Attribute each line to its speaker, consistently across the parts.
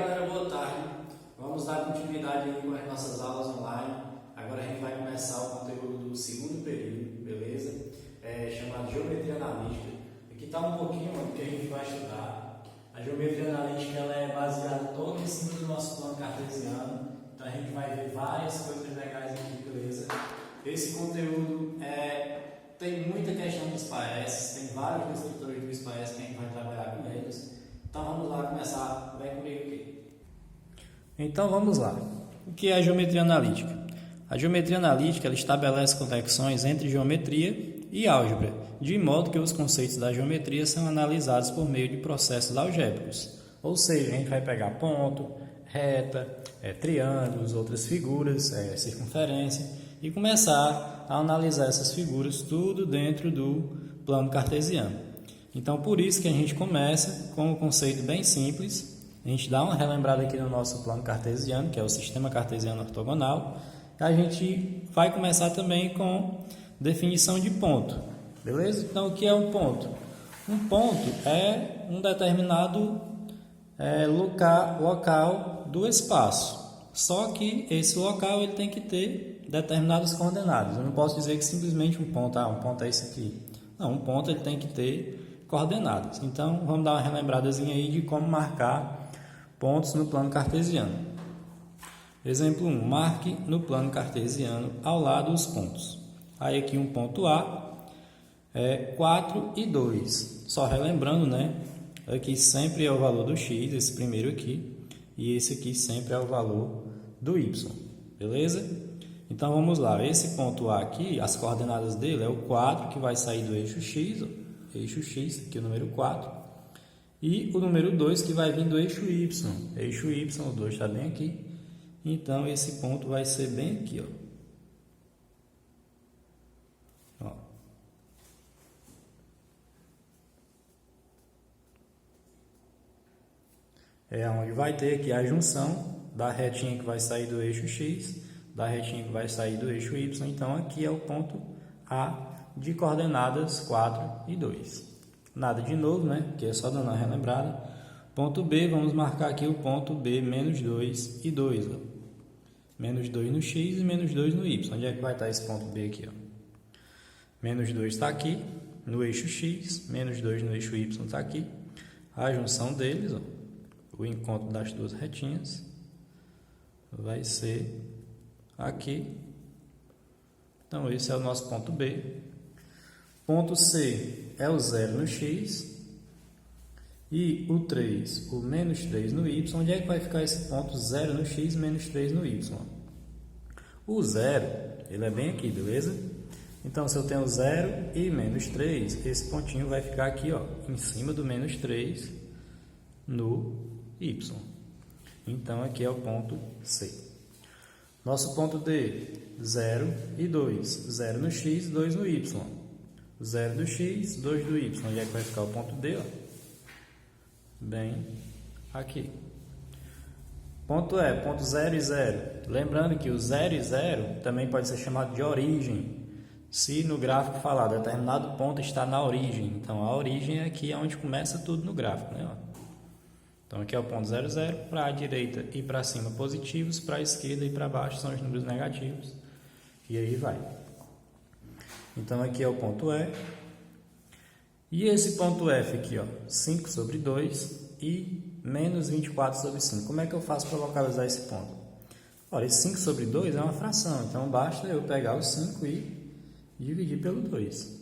Speaker 1: galera, boa tarde. Vamos dar continuidade aí com as nossas aulas online. Agora a gente vai começar o conteúdo do segundo período, beleza? Chamado Geometria Analítica. Aqui está um pouquinho do que a gente vai estudar. A Geometria Analítica ela é baseada toda em cima do nosso plano cartesiano. Então a gente vai ver várias coisas legais aqui, beleza? Esse conteúdo tem muita questão dos PAES, tem vários descritores dos PAES que a gente vai trabalhar com eles. Então vamos lá começar, vem comigo aqui. Então vamos lá. O que é a geometria analítica? A geometria analítica ela estabelece conexões entre geometria e álgebra, de modo que os conceitos da geometria são analisados por meio de processos algébricos. Ou seja, a gente vai pegar ponto, reta, triângulos, outras figuras, circunferência, e começar a analisar essas figuras tudo dentro do plano cartesiano. Então, por isso que a gente começa com um conceito bem simples. A gente dá uma relembrada aqui no nosso plano cartesiano, que é o sistema cartesiano ortogonal. A gente vai começar também com definição de ponto, beleza? Então, o que é um ponto? Um ponto é um determinado local do espaço. Só que esse local ele tem que ter determinadas coordenadas. Eu não posso dizer que simplesmente um ponto é isso aqui. Não, um ponto ele tem que ter coordenadas. Então, vamos dar uma relembradazinha aí de como marcar pontos no plano cartesiano. Exemplo 1. Marque no plano cartesiano ao lado os pontos. Aí aqui um ponto A é 4 e 2. Só relembrando, né? Aqui sempre é o valor do x, esse primeiro aqui. E esse aqui sempre é o valor do y. Beleza? Então, vamos lá. Esse ponto A aqui, as coordenadas dele é o 4, que vai sair do eixo x, eixo x, aqui o número 4, e o número 2 que vai vir do eixo y, o 2 está bem aqui, então esse ponto vai ser bem aqui, ó. É onde vai ter aqui a junção da retinha que vai sair do eixo x, da retinha que vai sair do eixo y, então aqui é o ponto A, de coordenadas 4 e 2. Nada de novo, né? Que é só dando uma relembrada. Ponto B, vamos marcar aqui o ponto B, menos 2 e 2. Ó. Menos 2 no x e menos 2 no y. Onde é que vai estar esse ponto B aqui? Ó? Menos 2 está aqui, no eixo x. Menos 2 no eixo y está aqui. A junção deles, ó, o encontro das duas retinhas, vai ser aqui. Então, esse é o nosso ponto B. Ponto C é o 0 no x e o 3, o menos 3 no y. Onde é que vai ficar esse ponto 0 no x, menos 3 no y? O 0, ele é bem aqui, beleza? Então, se eu tenho 0 e menos 3, esse pontinho vai ficar aqui, ó, em cima do menos 3 no y. Então, aqui é o ponto C. Nosso ponto D, 0 e 2. 0 no x, 2 no y. 0 do x, 2 do y. Onde é que vai ficar o ponto D? Ó? Bem aqui. Ponto E, ponto 0 e 0. Lembrando que o 0 e 0 também pode ser chamado de origem. Se no gráfico falar determinado ponto está na origem. Então, a origem é aqui onde começa tudo no gráfico, né? Ó. Então, aqui é o ponto 0, 0. Para a direita e para cima positivos, para a esquerda e para baixo são os números negativos. E aí vai. Então, aqui é o ponto E. E esse ponto F aqui, ó, 5 sobre 2 e menos 24 sobre 5. Como é que eu faço para localizar esse ponto? Ora, esse 5 sobre 2 é uma fração, então basta eu pegar o 5 e dividir pelo 2.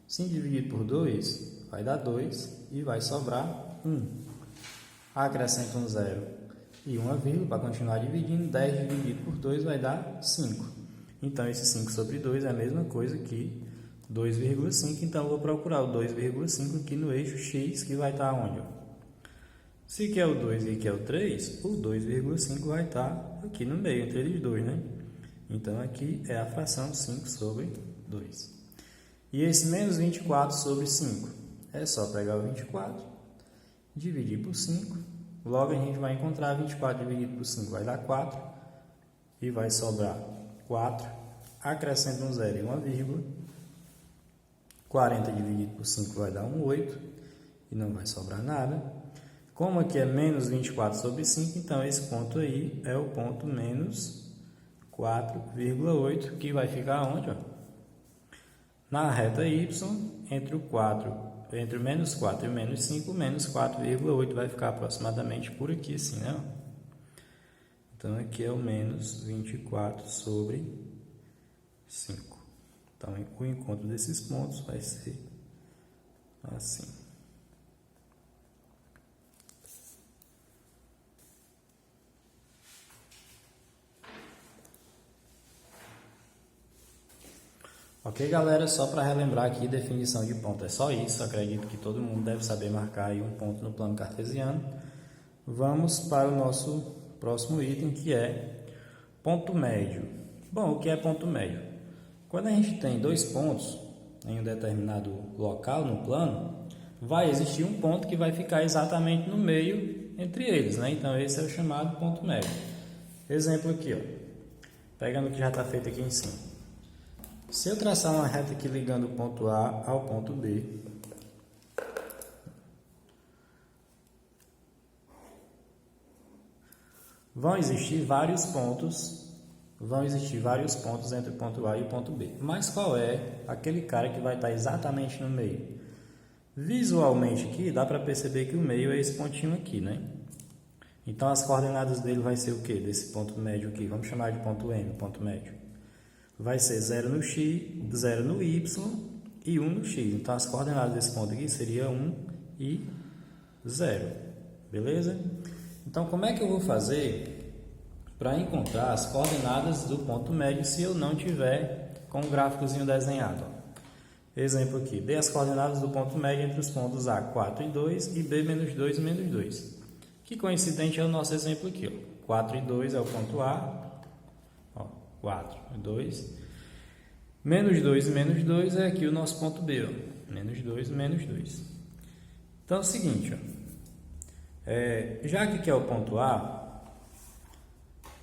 Speaker 1: 5 dividido por 2 vai dar 2 e vai sobrar 1. Acrescento um 0 e uma vírgula para continuar dividindo. 10 dividido por 2 vai dar 5. Então, esse 5 sobre 2 é a mesma coisa que 2,5. Então, eu vou procurar o 2,5 aqui no eixo x, que vai estar onde? Se aqui é o 2 e aqui é o 3, o 2,5 vai estar aqui no meio, entre eles dois, né? Então, aqui é a fração 5 sobre 2. E esse menos 24 sobre 5? É só pegar o 24, dividir por 5. Logo, a gente vai encontrar 24 dividido por 5 vai dar 4. E vai sobrar 4, acrescenta um 0 e uma vírgula, 40 dividido por 5 vai dar um 8, e não vai sobrar nada. Como aqui é menos 24 sobre 5, então esse ponto aí é o ponto menos 4,8, que vai ficar onde? Ó? Na reta y, entre o menos 4 e o menos 5, menos 4,8 vai ficar aproximadamente por aqui, assim, né? Então, aqui é o menos 24 sobre 5. Então, o encontro desses pontos vai ser assim. Ok, galera? Só para relembrar aqui, definição de ponto é só isso. Acredito que todo mundo deve saber marcar aí um ponto no plano cartesiano. Vamos para o nosso próximo item, que é ponto médio. Bom, o que é ponto médio? Quando a gente tem dois pontos em um determinado local no plano, vai existir um ponto que vai ficar exatamente no meio entre eles, né? Então, esse é o chamado ponto médio. Exemplo aqui, ó. Pegando o que já está feito aqui em cima. Se eu traçar uma reta aqui ligando o ponto A ao ponto B, vão existir vários pontos entre o ponto A e o ponto B. Mas qual é aquele cara que vai estar exatamente no meio? Visualmente aqui, dá para perceber que o meio é esse pontinho aqui, né? Então, as coordenadas dele vai ser o quê? Desse ponto médio aqui, vamos chamar de ponto M, ponto médio. Vai ser 0 no x, 0 no y e 1 no x. Então, as coordenadas desse ponto aqui seria 1 e 0. Beleza? Então, como é que eu vou fazer para encontrar as coordenadas do ponto médio se eu não tiver com um gráficozinho desenhado? Exemplo aqui. Dê as coordenadas do ponto médio entre os pontos A, 4 e 2 e B, menos 2 e menos 2. Que coincidente é o nosso exemplo aqui. Ó. 4 e 2 é o ponto A. 4 e 2. Menos 2 e menos 2 é aqui o nosso ponto B. Ó. Menos 2 e menos 2. Então é o seguinte. Ó. Já que aqui é o ponto A,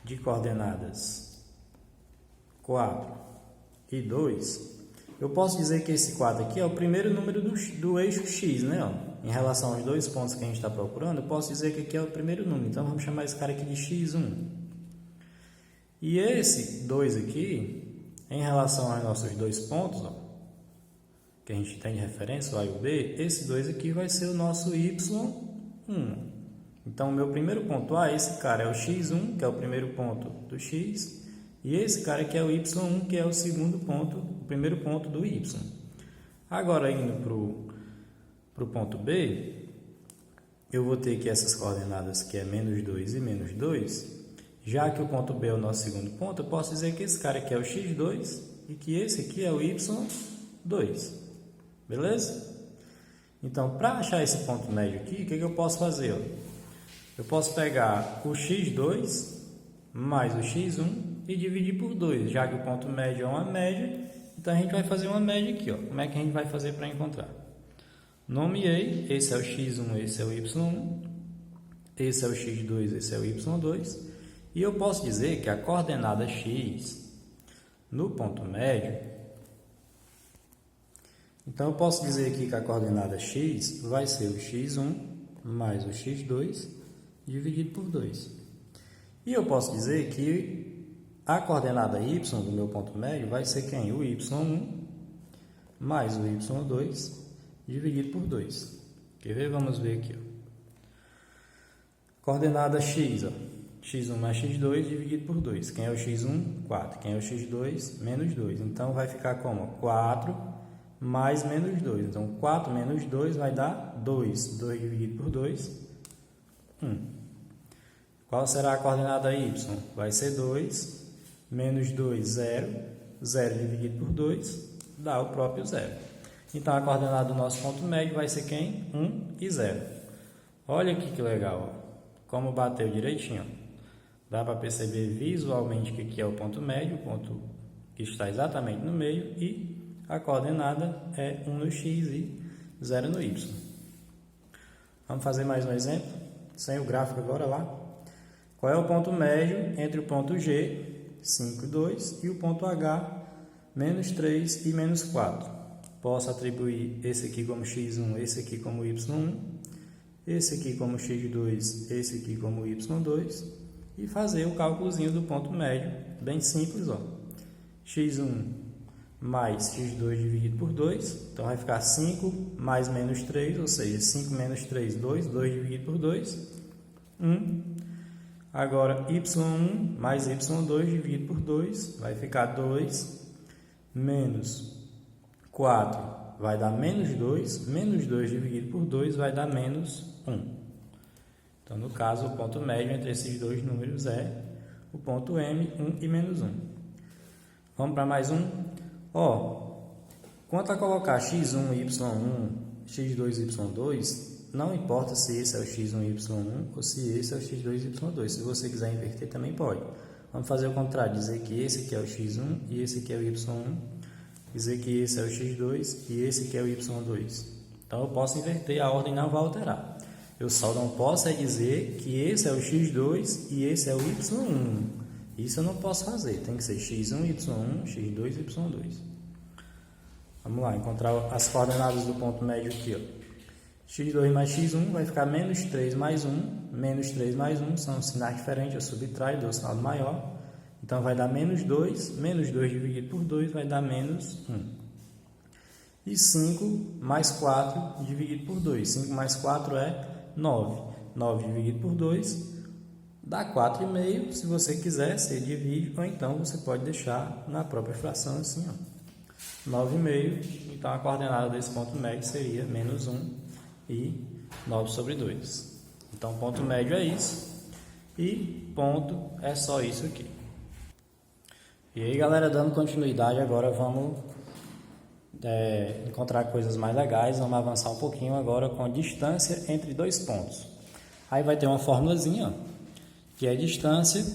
Speaker 1: de coordenadas 4 e 2, eu posso dizer que esse 4 aqui é o primeiro número do eixo x, né? Ó. Em relação aos dois pontos que a gente está procurando, eu posso dizer que aqui é o primeiro número. Então, vamos chamar esse cara aqui de x1. E esse 2 aqui, em relação aos nossos dois pontos, ó, que a gente tem de referência, o A e o B, esse 2 aqui vai ser o nosso y1. Então, o meu primeiro ponto A, esse cara é o x1, que é o primeiro ponto do x, e esse cara aqui é o y1, que é o segundo ponto, o primeiro ponto do y. Agora, indo para o ponto B, eu vou ter aqui essas coordenadas que é menos 2 e menos 2. Já que o ponto B é o nosso segundo ponto, eu posso dizer que esse cara aqui é o x2 e que esse aqui é o y2. Beleza? Então, para achar esse ponto médio aqui, o que eu posso fazer? Ó? Eu posso pegar o x2 mais o x1 e dividir por 2. Já que o ponto médio é uma média, então a gente vai fazer uma média aqui. Ó. Como é que a gente vai fazer para encontrar? Nomeei, esse é o x1, esse é o y1, esse é o x2, esse é o y2. E eu posso dizer que a coordenada x no ponto médio, então eu posso dizer aqui que a coordenada x vai ser o x1 mais o x2 dividido por 2. E eu posso dizer que a coordenada y do meu ponto médio vai ser quem? O y1 mais o y2 dividido por 2. Quer ver? Vamos ver aqui. Ó. Coordenada x, ó. x1 mais x2 dividido por 2. Quem é o x1? 4. Quem é o x2? Menos 2. Então, vai ficar como? 4 mais menos 2. Então, 4 menos 2 vai dar 2. 2 dividido por 2, 1. Qual será a coordenada y? Vai ser 2. Menos 2, 0. 0 dividido por 2 dá o próprio 0. Então, a coordenada do nosso ponto médio vai ser quem? 1 e 0. Olha aqui que legal. Ó. Como bateu direitinho. Dá para perceber visualmente que aqui é o ponto médio, o ponto que está exatamente no meio, e a coordenada é 1 no x e 0 no y. Vamos fazer mais um exemplo, sem o gráfico agora lá. Qual é o ponto médio entre o ponto G, 5 e 2, e o ponto H, menos 3 e menos 4? Posso atribuir esse aqui como x1, esse aqui como y1, esse aqui como x2, esse aqui como y2, e fazer o cálculozinho do ponto médio, bem simples, ó. x1 mais x2 dividido por 2, então vai ficar 5 mais menos 3, ou seja, 5 menos 3, 2, 2 dividido por 2, 1. Agora, y1 mais y2 dividido por 2, vai ficar 2, menos 4 vai dar menos 2 dividido por 2 vai dar menos 1. Então, no caso, o ponto médio entre esses dois números é o ponto M, 1 e menos 1. Vamos para mais um? Quanto a colocar x1, y1, x2, y2, não importa se esse é o x1, y1 ou se esse é o x2, y2. Se você quiser inverter, também pode. Vamos fazer o contrário, dizer que esse aqui é o x1 e esse aqui é o y1. Dizer que esse é o x2 e esse aqui é o y2. Então, eu posso inverter, a ordem não vai alterar. Eu só não posso dizer que esse é o x2 e esse é o y1. Isso eu não posso fazer. Tem que ser x1, y1, x2, y2. Vamos lá, encontrar as coordenadas do ponto médio aqui. X2 mais x1 vai ficar menos 3 mais 1. Menos 3 mais 1 são sinais diferentes, eu subtraio, dou o sinal do maior. Então, vai dar menos 2 dividido por 2 vai dar menos 1. E 5 mais 4 dividido por 2. 5 mais 4 é 9. 9 dividido por 2 dá 4,5. Se você quiser, você divide, ou então você pode deixar na própria fração assim, 9,5. Então, a coordenada desse ponto médio seria menos 1 e 9 sobre 2. Então, ponto médio é isso. E ponto é só isso aqui. E aí, galera, dando continuidade, agora vamos encontrar coisas mais legais. Vamos avançar um pouquinho agora com a distância entre dois pontos. Aí vai ter uma formulazinha, que é distância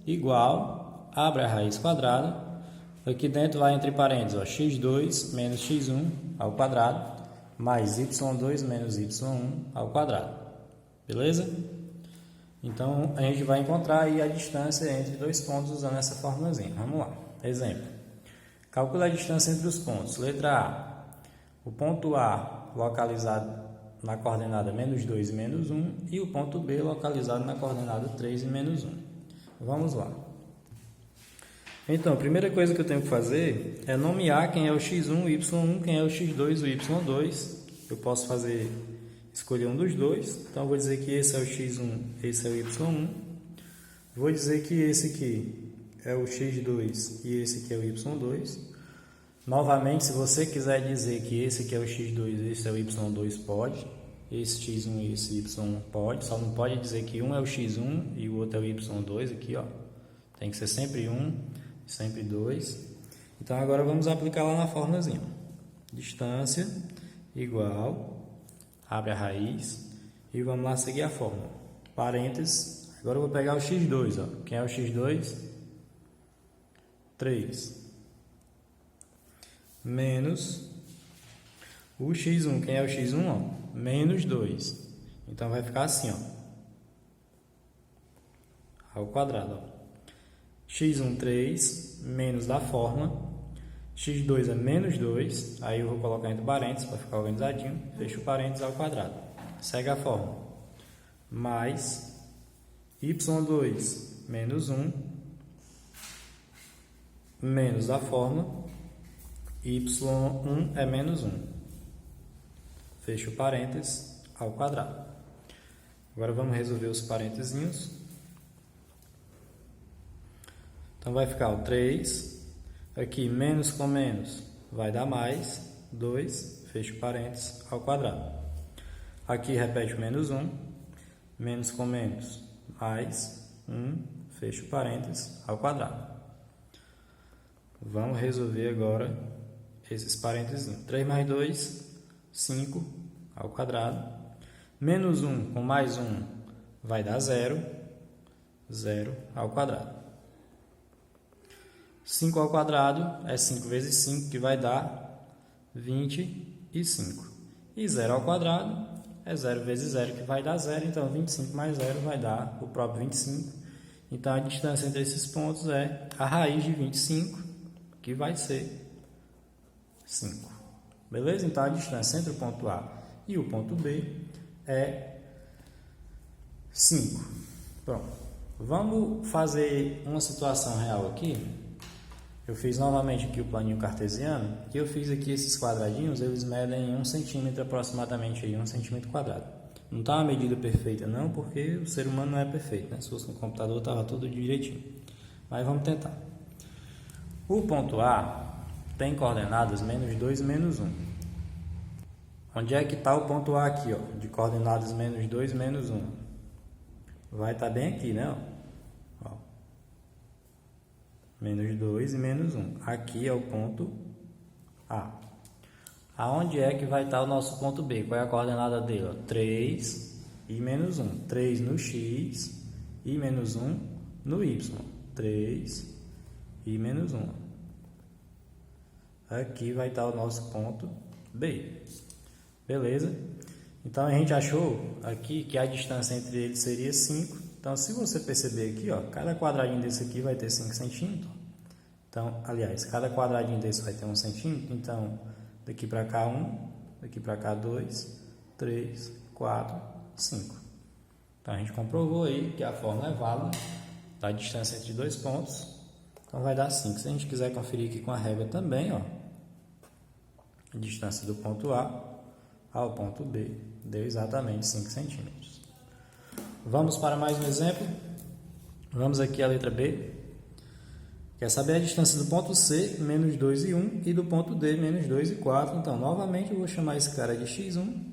Speaker 1: igual, abre a raiz quadrada. Aqui dentro vai entre parênteses, x2 menos x1 ao quadrado, mais y2 menos y1 ao quadrado. Beleza? Então, a gente vai encontrar aí a distância entre dois pontos usando essa formulazinha. Vamos lá. Exemplo. Calcula a distância entre os pontos. Letra A. O ponto A localizado na coordenada menos 2 e menos 1 e o ponto B localizado na coordenada 3 e menos 1. Vamos lá. Então, a primeira coisa que eu tenho que fazer é nomear quem é o x1, o y1, quem é o x2, o y2. Eu posso escolher um dos dois. Então, eu vou dizer que esse é o x1, esse é o y1. Vou dizer que esse aqui é o x2 e esse aqui é o y2. Novamente, se você quiser dizer que esse aqui é o x2 e esse é o y2, pode. Esse x1 e esse y1 pode. Só não pode dizer que um é o x1 e o outro é o y2 aqui, ó. Tem que ser sempre 1, sempre 2. Então, agora vamos aplicar lá na formulazinha. Distância igual... Abre a raiz e vamos lá seguir a fórmula. Parênteses. Agora eu vou pegar o x2. Ó. Quem é o x2? 3. Menos o x1. Quem é o x1? Ó? Menos 2. Então vai ficar assim, ó. Ao quadrado. Ó. x1, 3. Menos da fórmula. x2 é menos 2, aí eu vou colocar entre parênteses para ficar organizadinho, fecho o parênteses ao quadrado. Segue a fórmula. Mais y2 menos 1, menos da fórmula, y1 é menos 1. Fecho o parênteses ao quadrado. Agora vamos resolver os parênteses. Então vai ficar o 3... Aqui, menos com menos vai dar mais, 2, fecho parênteses, ao quadrado. Aqui, repete o menos 1, menos com menos, mais 1, fecho parênteses, ao quadrado. Vamos resolver agora esses parênteses. 3 mais 2, 5, ao quadrado. Menos 1 com mais 1 vai dar 0, 0 ao quadrado. 5 ao quadrado é 5 vezes 5, que vai dar 25. E 0 ao quadrado é 0 vezes 0, que vai dar 0. Então, 25 mais 0 vai dar o próprio 25. Então, a distância entre esses pontos é a raiz de 25, que vai ser 5. Beleza? Então, a distância entre o ponto A e o ponto B é 5. Pronto. Vamos fazer uma situação real aqui. Eu fiz novamente aqui o planinho cartesiano e eu fiz aqui esses quadradinhos, eles medem 1 centímetro aproximadamente, aí, 1 centímetro quadrado. Não está uma medida perfeita não, porque o ser humano não é perfeito, né? Se fosse no computador estava tudo direitinho. Mas vamos tentar. O ponto A tem coordenadas menos 2 e menos 1. Onde é que está o ponto A aqui, ó? De coordenadas menos 2 e menos 1. Vai estar bem aqui, né? Ó. Menos 2 e menos 1. Aqui é o ponto A. Aonde é que vai estar o nosso ponto B? Qual é a coordenada dele? Ó? 3 e menos 1. 3 no X e menos 1 no Y. 3 e menos 1. Aqui vai estar o nosso ponto B. Beleza? Então, a gente achou aqui que a distância entre eles seria 5. Então, se você perceber aqui, ó, cada quadradinho desse aqui vai ter 5 centímetros. Então, aliás, cada quadradinho desse vai ter 1 centímetro. Então, daqui para cá 1, daqui para cá 2, 3, 4, 5. Então, a gente comprovou aí que a fórmula é válida da distância entre dois pontos. Então, vai dar 5. Se a gente quiser conferir aqui com a régua também, ó, a distância do ponto A ao ponto B deu exatamente 5 centímetros. Vamos para mais um exemplo. Vamos aqui à letra B. Quer saber a distância do ponto C, menos 2 e 1, e do ponto D, menos 2 e 4. Então, novamente, eu vou chamar esse cara de x1,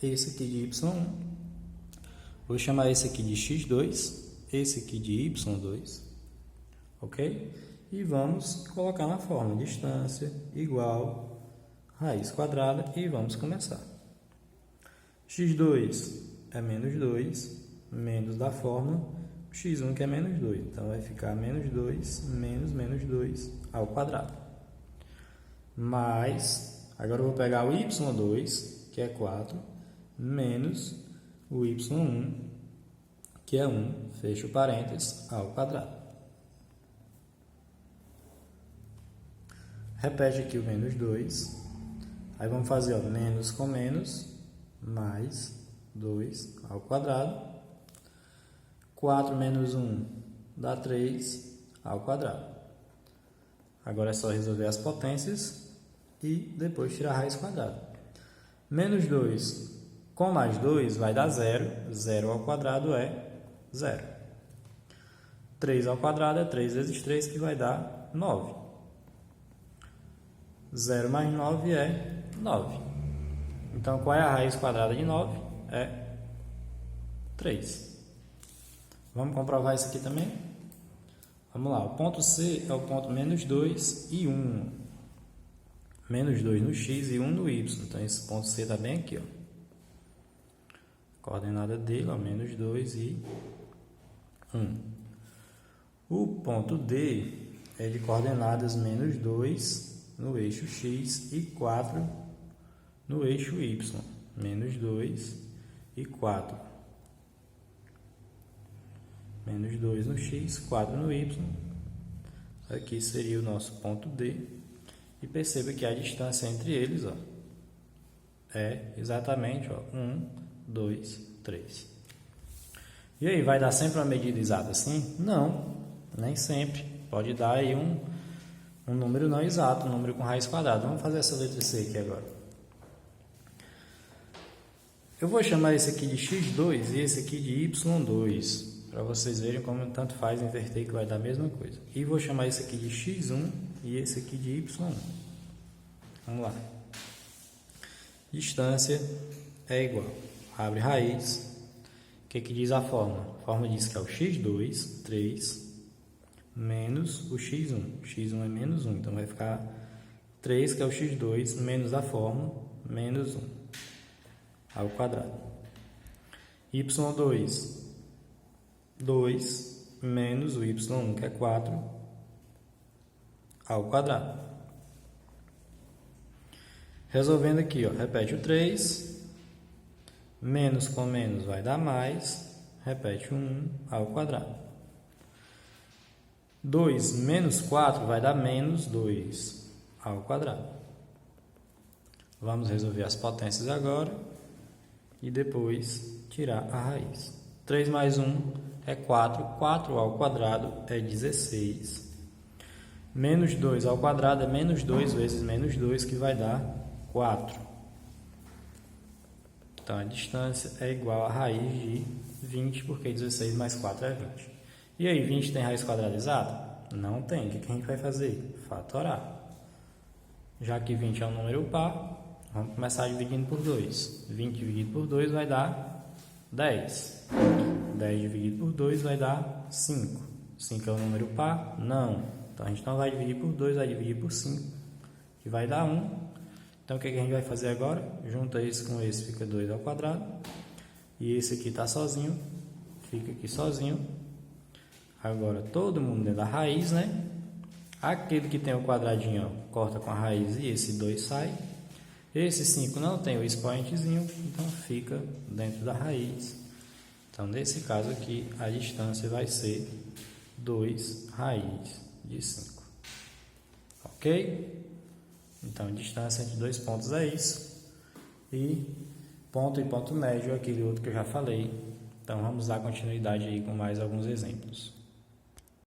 Speaker 1: esse aqui de y1. Vou chamar esse aqui de x2, esse aqui de y2. Ok? E vamos colocar na fórmula. Distância igual raiz quadrada e vamos começar. x2 é menos 2, menos da fórmula, x1 que é menos 2. Então, vai ficar menos 2 menos menos 2 ao quadrado. Mais, agora eu vou pegar o y2, que é 4, menos o y1, que é 1, fecho parênteses, ao quadrado. Repete aqui o menos 2. Aí vamos fazer, ó, menos com menos, mais 2 ao quadrado. 4 menos 1 dá 3 ao quadrado. Agora é só resolver as potências e depois tirar a raiz quadrada. Menos 2 com mais 2 vai dar 0. 0 ao quadrado é 0. 3 ao quadrado é 3 vezes 3, que vai dar 9. 0 mais 9 é 9. Então, qual é a raiz quadrada de 9? É 3. Vamos comprovar isso aqui também? Vamos lá. O ponto C é o ponto menos 2 e 1. Menos 2 no X e 1 no Y. Então, esse ponto C está bem aqui, ó. A coordenada dele é menos 2 e 1. O ponto D é de coordenadas menos 2 no eixo X e 4 no eixo Y. Menos 2 e 4. Menos 2 no X, 4 no Y. Aqui seria o nosso ponto D. E perceba que a distância entre eles, ó, é exatamente, ó, 1, 2, 3. E aí, vai dar sempre uma medida exata assim? Não, nem sempre. Pode dar aí um número não exato, um número com raiz quadrada. Vamos fazer essa letra C aqui agora. Eu vou chamar esse aqui de x2 e esse aqui de y2, para vocês verem como tanto faz inverter, que vai dar a mesma coisa. E vou chamar esse aqui de x1 e esse aqui de y1. Vamos lá. Distância é igual. Abre raiz. O que diz a fórmula? A fórmula diz que é o x2, 3, menos o x1. x1 é menos 1, então vai ficar 3, que é o x2, menos a fórmula, menos 1, ao quadrado. y2, 2, menos o y1, que é 4, ao quadrado. Resolvendo aqui, ó, repete o 3, menos com menos vai dar mais, repete o 1 ao quadrado. 2 menos 4 vai dar menos 2 ao quadrado. Vamos resolver as potências agora e depois tirar a raiz. 3 mais 1 é 4. 4 ao quadrado é 16. Menos 2 ao quadrado é menos 2 vezes menos 2, que vai dar 4. Então, a distância é igual a raiz de 20, porque 16 mais 4 é 20. E aí, 20 tem raiz quadrada exata? Não tem. O que a gente vai fazer? Fatorar. Já que 20 é um número par, vamos começar dividindo por 2. 20 dividido por 2 vai dar 10. 10 dividido por 2 vai dar 5. 5 é um número par? Não. Então, a gente não vai dividir por 2, vai dividir por 5, que vai dar 1. Então, o que a gente vai fazer agora? Junta esse com esse, fica 2 ao quadrado. E esse aqui está sozinho, fica aqui sozinho. Agora, todo mundo dentro da raiz, né? Aquele que tem o quadradinho, ó, corta com a raiz e esse 2 sai. Esse 5 não tem o expoentezinho, então fica dentro da raiz. Então, nesse caso aqui, a distância vai ser 2 raiz de 5. Ok? Então, a distância entre dois pontos é isso. E ponto médio é aquele outro que eu já falei. Então, vamos dar continuidade aí com mais alguns exemplos.